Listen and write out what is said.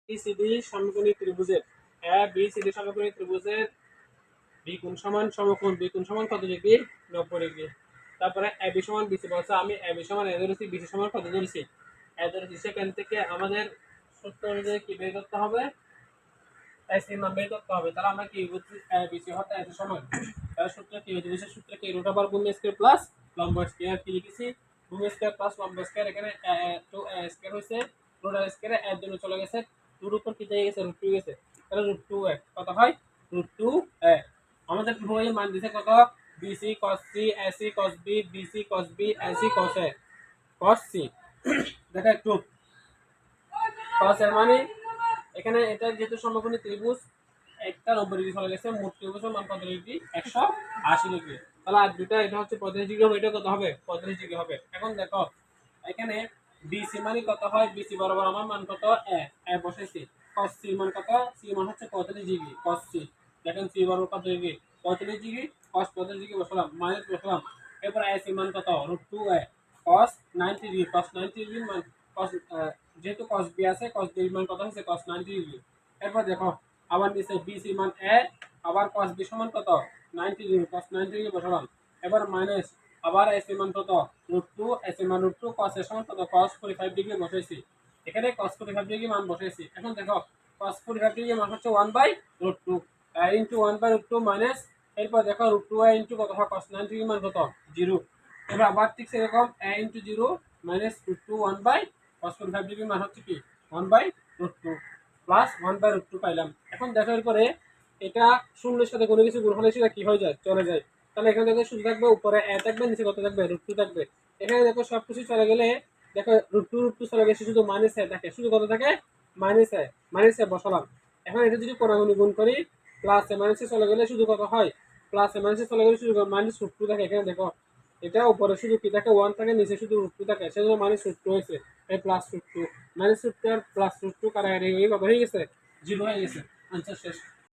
BCD সমকোণী ত্রিভুজের BCD সমকোণী ত্রিভুজের বিকোণ সমান সমকোণ বিকোণ সমান কত ডিগ্রি 90 ডিগ্রি। তারপরে এবি সমান বিসি বলছে, আমি এবি সমান এ ধরেছি, বিসি সমান কত ধরেছি এ ধরেছি। সেখান থেকে আমাদের সূত্র অনুযায়ী কি বের করতে হবে, এসি মান বের করতে হবে। তাহলে আমরা কি বুঝছি, বিসি হতে এত সমান, তাহলে সূত্র কি হচ্ছে, বিশেষ সূত্র কি রুট ওভার ভূমি স্কয়ার প্লাস লম্ব স্কয়ার। কি লিখেছি, ভূমি স্কয়ার প্লাস লম্ব স্কয়ার। এখানে টু স্কয়ার হইছে, রুট আর স্কয়ারে এর জন্য চলে গেছে, 2 এর উপর কি দিয়ে গেছে, রুট 2 গেছে। তাহলে রুট 2 কত হয়, রুট 2 আমাদের প্রথমে মান দিছে কত, BC cos c AC cos b BC cos b AC cos a cos c। দেখো একটু cos এর মানে এখানে এটা যেহেতু সমকোণী ত্রিভুজ, একটা 90 ডিগ্রি চলে গেছে, মোট ত্রিভুজের মান কত ডিগ্রি, 180 ডিগ্রি। তাহলে আর দুটো, এটা হচ্ছে 35 ডিগ্রি হবে, এটা কত হবে 35 ডিগ্রি হবে। এখন দেখো এখানে বিসি মানে কত হয়, বিসি বরাবর আমার মান কত এ বসাইছি। cos c মান কত, c মান হচ্ছে 35 ডিগ্রি cos c। দেখেন c বরাবর কত ডিগ্রি 35 ডিগ্রি, cos 35 ডিগ্রি বসালাম, মাইনাস বসালাম। এরপর ac মান কত √2a cos 90 degree, cos 90 degree মান cos যেহেতু cos b আছে, cos b মান কত হচ্ছে cos 90 ডিগ্রি। এরপর দেখো আবার নিচে bc মান a, আবার cos b সমান কত 90 ডিগ্রি, cos 90 ডিগ্রি বসালাম। এবার মাইনাস আবার ac মান কত √2, ac মান √2, cos a সমান কত cos 45 ডিগ্রি বসাইছি। এখানে cos 45 ডিগ্রি মান বসাইছি। এখন দেখো cos 45 ডিগ্রি মান হচ্ছে 1/√2 ইনটু 1/√2 মাইনাস, এরপর দেখো √2a ইনটু কত হয় cos 90 ডিগ্রি মান কত 0। এবার আবার ঠিক সেরকম a into 0 minus √2 1/cos 45 degree মান হচ্ছে কি 1/√2 প্লাস 1/√2 পাইলাম। এখন দেখো এরপরে এটা শূন্যের সাথে কোনো কিছু গুণ হলে সেটা কি হয়ে যায়, চলে যায়। তাহলে এখানে দেখো শুধু থাকবে, উপরে a থাকবে, নিচে কত থাকবে √2 থাকবে। এখানে দেখো সবকিছু চলে গেলে দেখো √2 চলে গেছে, শুধু মাইনাস a থাকে, শুধু কত থাকে মাইনাস a বসালাম। এখন এটা যদি কোণাগুণি গুণ করি, প্লাস a মাইনাস a চলে গেলে শুধু কত হয়, প্লাস a মাইনাস a চলে গেলে শুধু মাইনাস √2 থাকে। এখানে দেখো এটা উপরে শুধু কি থাকে 1 থাকে, নিচে শুধু √2 থাকে, সেজন্য মাইনাস √2 হয়েছে। এই প্লাস √2 মাইনাস √2 আর প্লাস √2 কাটাকাটি হয়ে কত হয়ে গেছে 0 হয়ে গেছে। আনসার শেষ।